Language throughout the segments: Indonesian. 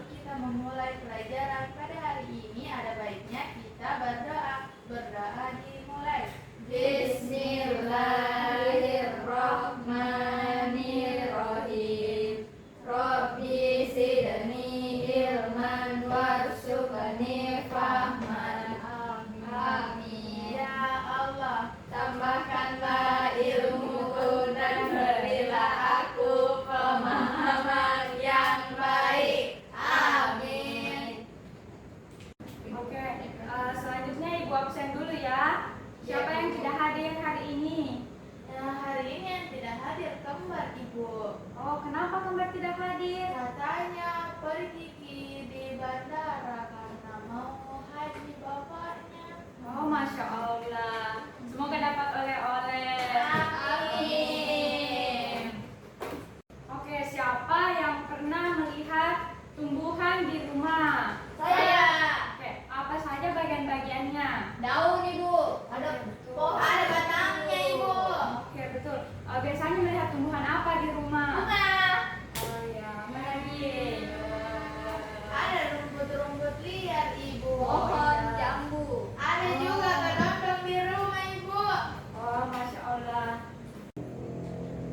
sebelum kita memulai pelajaran pada hari ini, ada baiknya kita berdoa. Berdoa dimulai. Bismillahirrahmanirrahim. Rabbi zidni ilman warzuqni fahman. Amin. Ya Allah, tambahkanlah ilmuku dan berilah aku pemahaman yang baik. Amin. Oke, selanjutnya Ibu absen dulu ya. Siapa yang tidak hadir hari ini? Hari ini yang tidak hadir kembar, Ibu. Oh, kenapa kembar tidak hadir? Katanya pergi di bandara karena mau haji bapaknya. Oh, Masya Allah. Semoga dapat oleh-oleh. Amin. Oke, siapa yang pernah melihat tumbuhan di rumah? Saya. Oke, apa saja bagian-bagiannya? Daun, Ibu. Ada pohon, ada batangnya, Ibu. Oke, betul. Biasanya melihat tumbuhan apa di rumah? Bunga. Oh ya, mana lagi? Ada rumput-rumput liar, Ibu. Pohon jambu. Ada juga kedondong di rumah, Ibu. Oh, Masya Allah.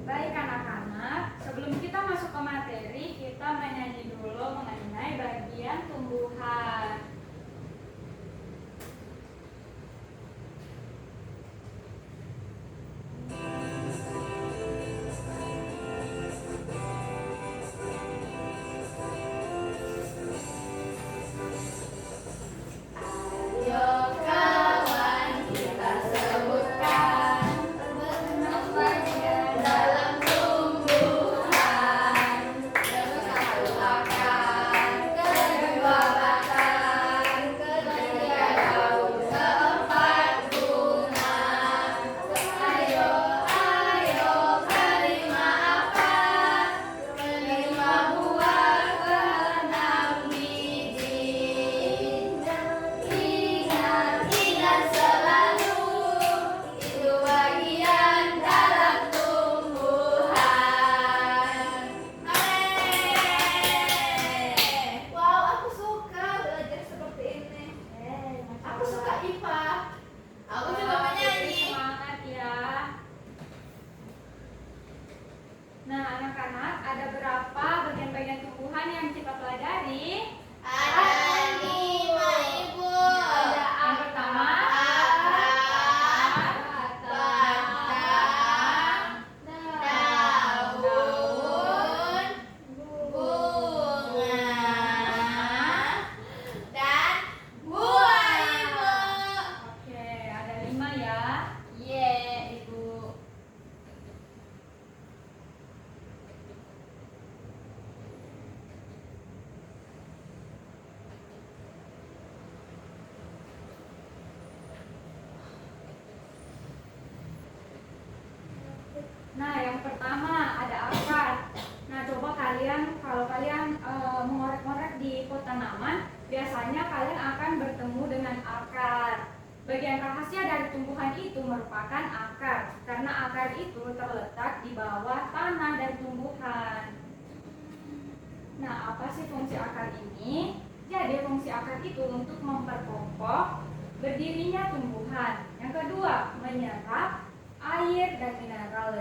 Baik anak-anak, sebelum kita masuk ke materi, kita menyanyi dulu mengenai bagian tumbuhan. Ayo kawan, kita sebutkan bagian dalam tumbuhan. Satu akar, kedua batang, ketiga daun, keempat bunga. Ayo, kelima apa? Kelima buah, keenam biji. Ingat selalu, itu bagian dalam tumbuhan. Wow, aku suka belajar seperti ini. Aku suka IPA. Aku juga menyanyi. Semangat ya. Nah, anak-anak, ada berapa bagian-bagian tumbuhan yang kita pelajari? Ada 5, Ibu. Yang pertama, akar, batang, daun, bunga, dan buah, Ibu. oke, ada 5 ya. Ibu. Nah, yang pertama ada akar. Nah, coba kalian, kalau kalian mengorek-ngorek di pot tanaman, biasanya kalian akan bertemu dengan akar. Bagian rahasia dari tumbuhan itu merupakan akar, karena akar itu terletak di bawah tanah dari tumbuhan. Nah, apa sih fungsi akar ini? Jadi, fungsi akar itu untuk memperkokoh berdirinya tumbuhan. Yang kedua, menyerap air dan mineral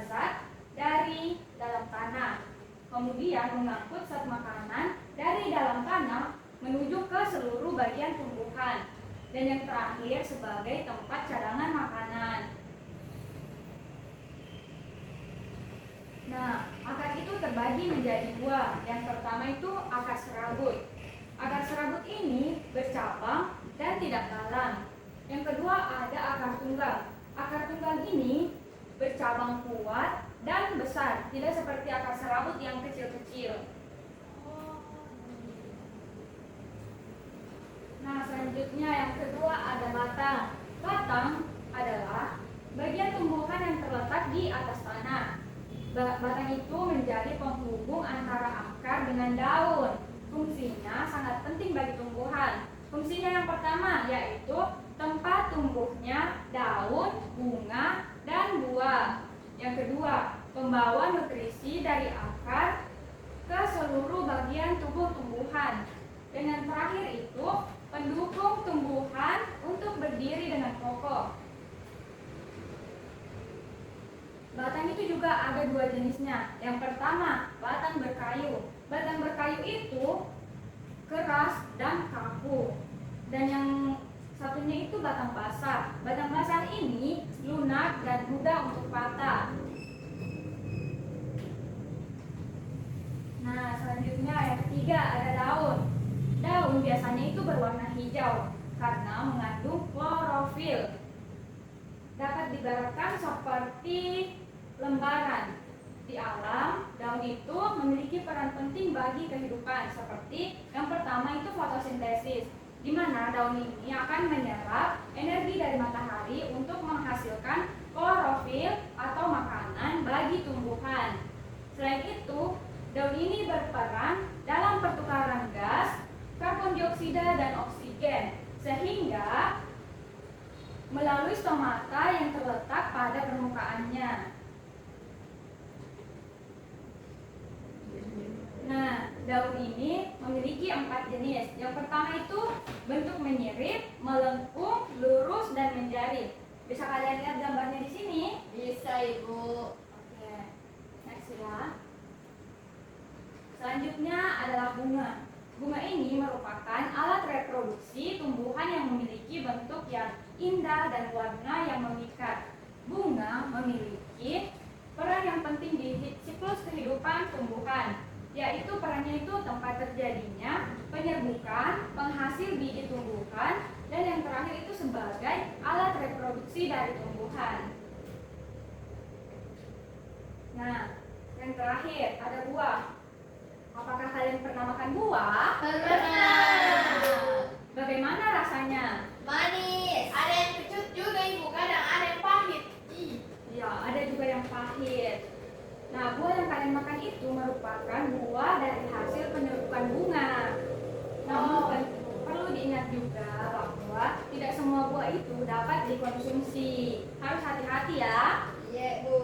zat dari dalam tanah. Kemudian mengangkut zat makanan dari dalam tanah menuju ke seluruh bagian tumbuhan. Dan yang terakhir sebagai tempat cadangan makanan. Nah, akar itu terbagi menjadi dua. Yang pertama itu akar serabut. Akar serabut ini bercabang dan tidak dalam. Yang kedua ada akar tunggal. Akar tunggal ini bercabang kuat dan besar, tidak seperti akar serabut yang kecil-kecil. Nah, selanjutnya yang kedua ada batang. Batang adalah bagian tumbuhan yang terletak di atas tanah. Batang itu menjadi penghubung antara akar dengan daun. Fungsinya sangat penting bagi tumbuhan. Fungsinya yang pertama yaitu tempat tumbuhnya daun, bunga, dan buah. Yang kedua, pembawa nutrisi dari akar ke seluruh bagian tubuh tumbuhan. Dan yang terakhir itu pendukung tumbuhan untuk berdiri dengan kokoh. Batang itu juga ada dua jenisnya. Yang pertama, batang berkayu. Batang berkayu itu keras dan kaku. Dan yang satunya itu batang basah. Batang basah ini lunak dan mudah untuk patah. Nah, selanjutnya yang ketiga ada daun. Daun biasanya itu berwarna hijau karena mengandung klorofil. Dapat diibaratkan seperti lembaran. Di alam, daun itu memiliki peran penting bagi kehidupan, seperti yang pertama itu fotosintesis, di mana daun ini akan menyerap energi dari matahari untuk menghasilkan klorofil atau makanan bagi tumbuhan. Selain itu, daun ini berperan dalam pertukaran gas, karbon dioksida dan oksigen, sehingga melalui stomata yang terletak pada permukaannya. Nah, daun ini memiliki 4 jenis. Yang pertama itu bentuk menyirip, melengkung, lurus, dan menjari. Bisa kalian lihat gambarnya di sini? Bisa, Ibu. Oke, next ya. Selanjutnya adalah bunga. Bunga ini merupakan alat reproduksi tumbuhan yang memiliki bentuk yang indah dan warna yang memikat. Bunga memiliki peran yang penting di siklus kehidupan tumbuhan, yaitu perannya itu tempat terjadinya penyerbukan, penghasil biji tumbuhan, dan yang terakhir itu sebagai alat reproduksi dari tumbuhan. Nah, yang terakhir ada buah. Apakah kalian pernah makan buah? Pernah. Bagaimana rasanya? Manis. Ada yang kecut juga, Ibu. Kadang ada yang pahit. Ya, ada juga yang pahit. Nah, buah yang kalian makan itu merupakan buah dari hasil penyerbukan bunga. Namun perlu diingat juga bahwa tidak semua buah itu dapat dikonsumsi. Harus hati-hati ya. Iya, Bu.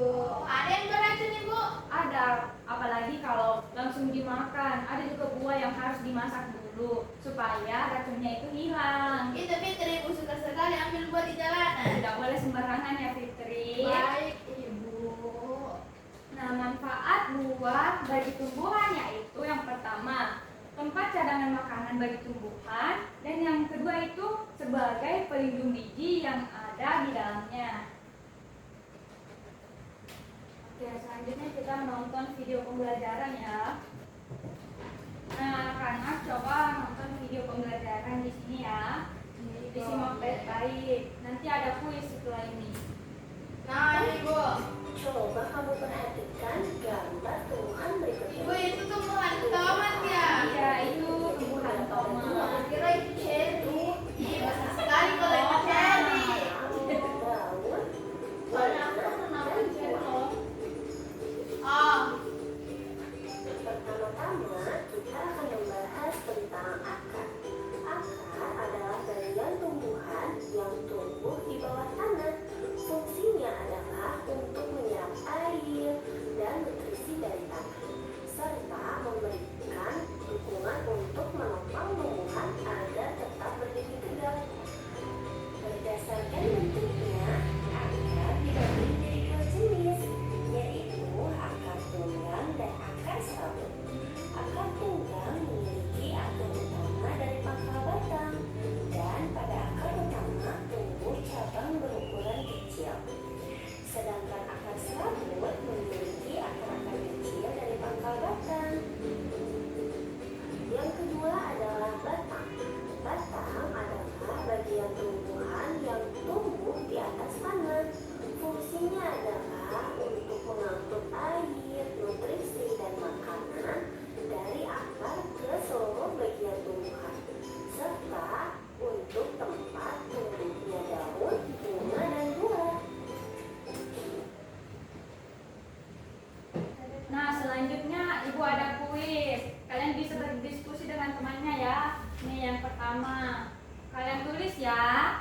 Ada yang beracun, Ibu? Ada, apalagi kalau langsung dimakan. Ada juga buah yang harus dimasak dulu supaya racunnya itu hilang. Itu Fitri, Ibu suka sekali ambil buah di jalanan. Tidak boleh sembarangan ya, Fitri. Baik, Ibu. Nah, manfaat buah bagi tumbuhan yaitu yang pertama, tempat cadangan makanan bagi tumbuhan, dan yang kedua itu sebagai pelindung biji yang ada di dalamnya. Oke, selanjutnya kita menonton video pembelajaran ya. Nah, anak-anak coba nonton video pembelajaran di sini ya. Disimak baik-baik. Nanti ada kuis setelah ini. Nah, Ibu. Coba kamu perhatikan gambar tumbuhan berikut Ibu, ini. itu tumbuhan tomat ya? Iya, itu tumbuhan tomat. Kira itu cherry. Iya, besar sekali kalau itu cherry. Daun, Soalnya aku pernah makan cherry loh. Oh, pertama-tama kita akan membahas tentang akar. Akar adalah bagian tumbuhan yang tumbuh di bawah tanah. Fungsinya adalah untuk menyerap air dan nutrisi dari tanah, serta memberikan dukungan untuk menopang tumbuhan agar tetap berdiri tegak. Berdasarkan bentuknya, akar dibagi menjadi dua jenis, yaitu akar tunggang dan akar sabut. Akar tunggang memiliki akar utama dari pangkal batang, dan pada akar utama tumbuh cabang berukuran kecil. Sedangkan akar serabut memiliki akar-akar kecil dari pangkal batang. Yang kedua adalah batang. Batang adalah bagian tumbuhan yang tumbuh di atas tanah. Fungsinya adalah untuk mengangkut air, nutrisi, dan makanan dari akar ke seluruh bagian tumbuhan, serta untuk tempat tumbuhnya daun, bunga, dan buah. Nah, selanjutnya Ibu ada kuis. Kalian bisa berdiskusi dengan temannya ya. Ini yang pertama. Kalian tulis ya.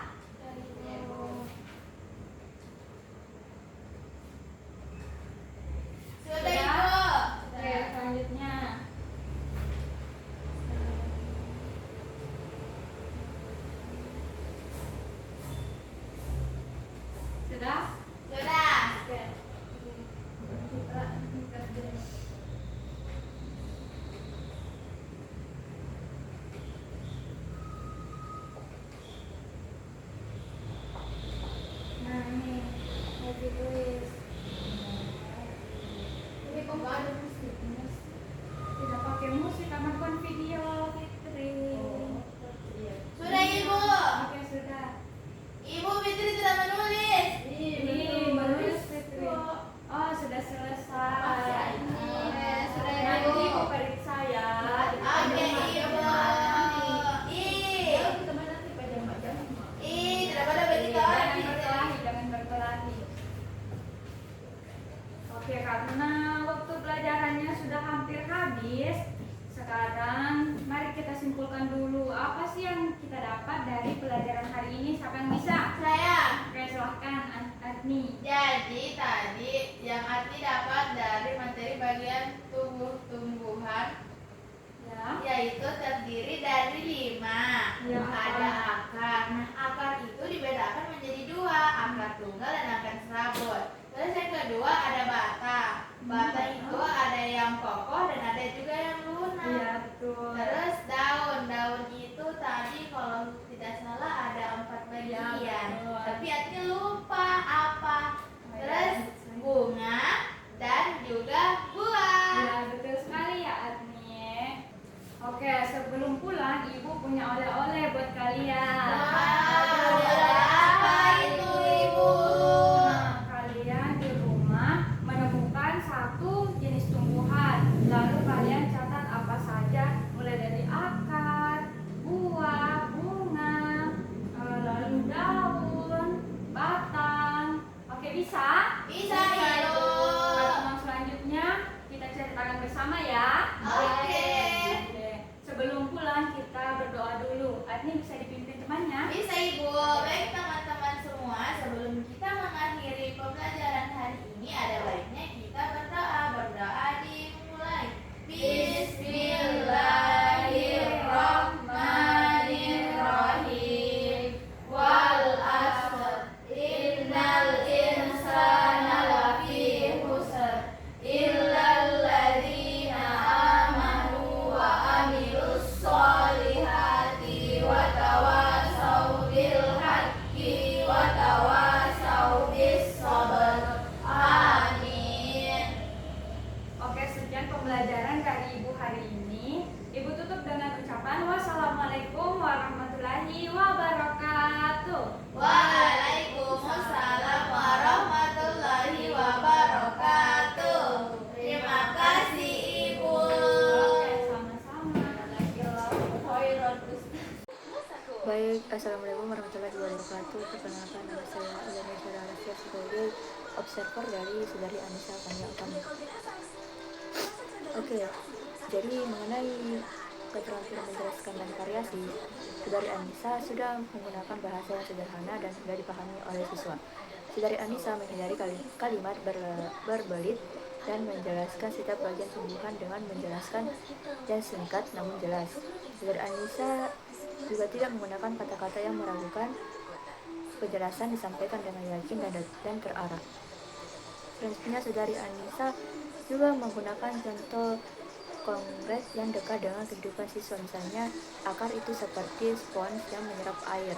sudah, Ibu. Oke, selanjutnya. terdiri dari 5. Ya. Ada akar. Nah, akar itu dibedakan menjadi 2, akar tunggal dan akar serabut. Terus yang kedua ada batang. Batang itu ada yang kokoh dan ada juga yang lunak. Iya, betul. Terus daun. Daun itu tadi kalau tidak salah ada 4 bagian. betul. Tapi artinya lupa apa. Terus bunga dan juga buah. Ya, betul sekali ya Adni. Oke, sebelum pulang Ibu punya oleh-oleh buat kalian. Apa itu, Ibu? Nah, kalian di rumah menemukan satu jenis tumbuhan, lalu kalian catat apa saja, mulai dari akar, buah, bunga, lalu daun, batang. Oke, bisa? Bisa, Ibu. Pertemuan selanjutnya kita ceritakan bersama ya. Oke. Oke. Sebelum pulang kita berdoa dulu. Adni bisa dipimpin temannya? Bisa, Ibu. Baik teman-teman semua, sebelum kita mengakhiri pembelajaran hari ini, ada baiknya kita berdoa. Berdoa dimulai. Bismillahirrahmanirrahim. Wal asr. Innal insana lafi khusr. Illal ladzina amanu wa amilus solihati wa tawasau bil haqqi wa tawasau bis sabr. Amin. Oke, sekian pembelajaran dari Ibu hari ini. Ibu tutup dengan ucapan wassalamualaikum warahmatullahi wabarakatuh. Waalaikumsalam warahmatullahi wabarakatuh. Terima kasih, Ibu. Oke, sama-sama. Baik, Assalamualaikum warahmatullahi wabarakatuh. Perkenalkan, nama saya Indonesia Rahasia sebagai observer dari Saudari Anissa Kania Utami. Oke, jadi mengenai keterampilan menjelaskan dan variasi, Saudari Anissa sudah menggunakan bahasa yang sederhana dan mudah dipahami oleh siswa. Saudari Anissa menghindari kalimat berbelit dan menjelaskan setiap bagian tumbuhan dengan menjelaskan dan singkat namun jelas. Saudari Anissa juga tidak menggunakan kata-kata yang meragukan. Penjelasan disampaikan dengan yakin dan terarah. Selanjutnya, Saudari Anissa juga menggunakan contoh konkret yang dekat dengan kehidupan siswa. Misalnya, akar itu seperti spons yang menyerap air.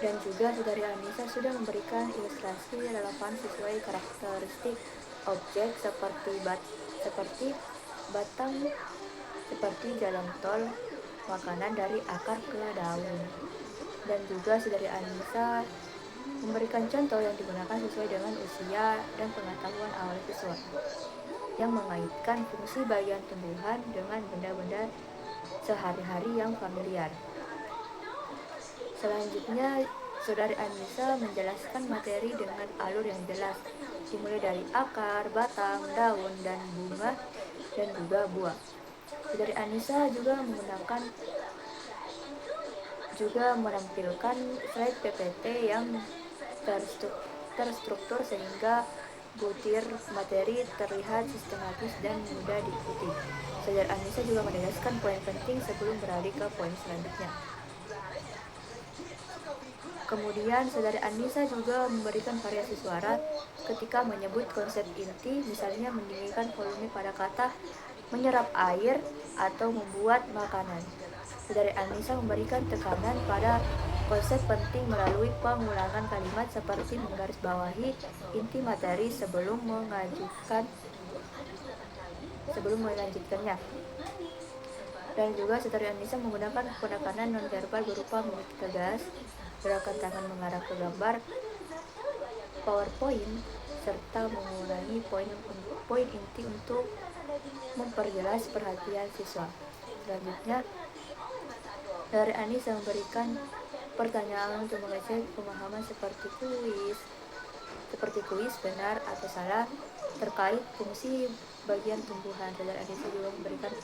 Dan juga Saudari Anissa sudah memberikan ilustrasi relevan sesuai karakteristik objek seperti batang, seperti jalan tol, makanan dari akar ke daun. Dan juga Saudari Anissa memberikan contoh yang digunakan sesuai dengan usia dan pengetahuan awal siswa, yang mengaitkan fungsi bagian tumbuhan dengan benda-benda sehari-hari yang familiar. Selanjutnya, Saudari Anissa menjelaskan materi dengan alur yang jelas, dimulai dari akar, batang, daun, dan bunga, dan juga buah. Saudari Anissa juga menampilkan slide PPT yang terstruktur sehingga butir materi terlihat sistematis dan mudah diikuti. Saudari Anissa juga menegaskan poin penting sebelum beralih ke poin selanjutnya. Kemudian Saudari Anissa juga memberikan variasi suara ketika menyebut konsep inti, misalnya meninggikan volume pada kata menyerap air atau membuat makanan. Saudari Anissa memberikan tekanan pada konsep penting melalui pengulangan kalimat seperti menggarisbawahi inti materi sebelum melanjutkannya. Dan juga Saudari Anissa menggunakan penekanan nonverbal berupa mimik tegas, gerakan tangan mengarah ke gambar PowerPoint, serta mengulangi poin inti untuk memperjelas perhatian siswa. Selanjutnya, Saudari Anissa memberikan pertanyaan untuk mengecek pemahaman seperti kuis benar atau salah terkait fungsi bagian tumbuhan. Saudari Anissa juga memberikan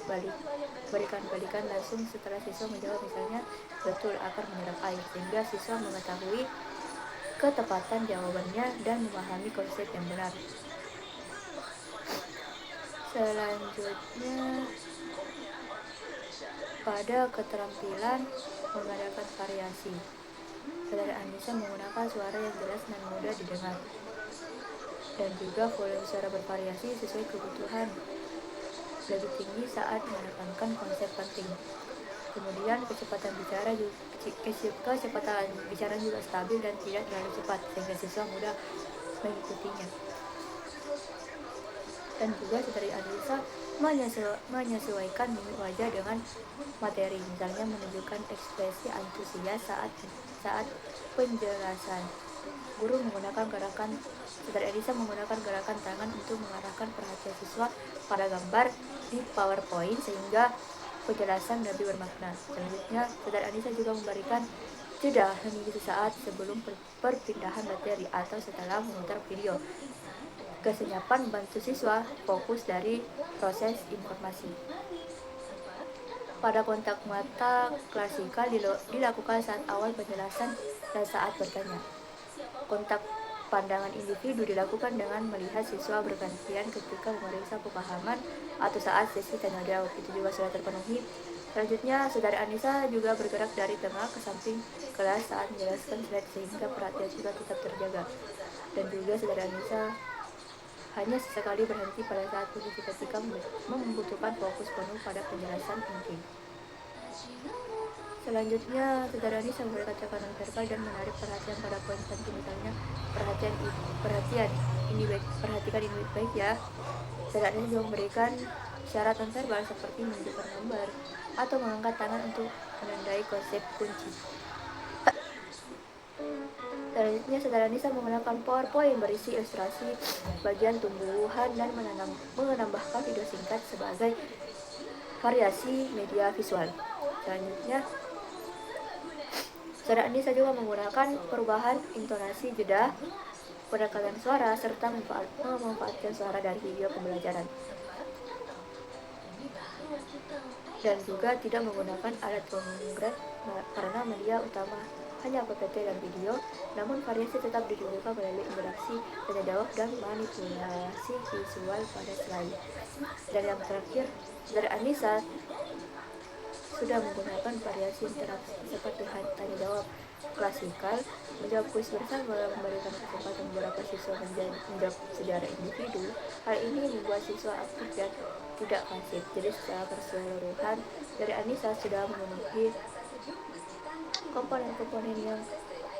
balikan langsung setelah siswa menjawab, misalnya betul akar menyerap air, sehingga siswa mengetahui ketepatan jawabannya dan memahami konsep yang benar. Selanjutnya, Pada keterampilan mengadakan variasi, Saudari Anissa menggunakan suara yang jelas dan mudah didengar, dan juga volume suara bervariasi sesuai kebutuhan, lebih tinggi saat menekankan konsep penting. Kemudian kecepatan bicara juga stabil dan tidak terlalu cepat sehingga siswa mudah mengikutinya. Dan juga Saudari Anissa menyesuaikan mimik wajah dengan materi, misalnya menunjukkan ekspresi antusias saat penjelasan. Saudari Anissa menggunakan gerakan tangan untuk mengarahkan perhatian siswa pada gambar di PowerPoint sehingga penjelasan lebih bermakna. Selanjutnya, Saudari Anissa juga memberikan jeda hening sesaat sebelum perpindahan materi atau setelah memutar video. Kesenyapan membantu siswa fokus dari proses informasi. Pada kontak mata klasikal dilakukan saat awal penjelasan dan saat bertanya. Kontak pandangan individu dilakukan dengan melihat siswa bergantian ketika memeriksa pemahaman atau saat sesi tanya jawab. Itu juga sudah terpenuhi. Selanjutnya, Saudari Anissa juga bergerak dari tengah ke samping kelas saat menjelaskan slide sehingga perhatian siswa tetap terjaga. Dan juga Saudari Anissa hanya sesekali berhenti pada saat posisi ketika membutuhkan fokus penuh pada penjelasan inti. Selanjutnya, Saudari Anissa memberikan tekanan verbal dan menarik perhatian pada poin penting, misalnya perhatikan ini baik ya. Saudari Anissa juga memberikan syarat non-verbal seperti menunjukkan gambar atau mengangkat tangan untuk menandai konsep kunci. Selanjutnya, Saudari Anissa menggunakan PowerPoint berisi ilustrasi bagian tumbuhan dan menambahkan video singkat sebagai variasi media visual. Selanjutnya, Saudari Anissa juga menggunakan perubahan intonasi, jeda, penekanan suara, serta memanfaatkan suara dari video pembelajaran. Dan juga tidak menggunakan alat penggerak karena media utama hanya PPT dan video, namun variasi tetap ditunjukkan melalui interaksi tanya jawab dan manipulasi visual pada slide. Dan yang terakhir, Saudari Anissa sudah menggunakan variasi interaksi seperti tanya jawab klasikal, menjawab kuis bersama, memberikan kesempatan beberapa siswa menjawab secara individu. Hal ini membuat siswa aktif dan tidak pasif. Jadi secara keseluruhan, Saudari Anissa sudah memenuhi komponen-komponen yang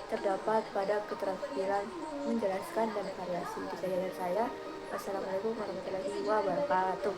terdapat pada keterampilan menjelaskan dan variasi. Itu saja dari saya. Wassalamualaikum warahmatullahi wabarakatuh.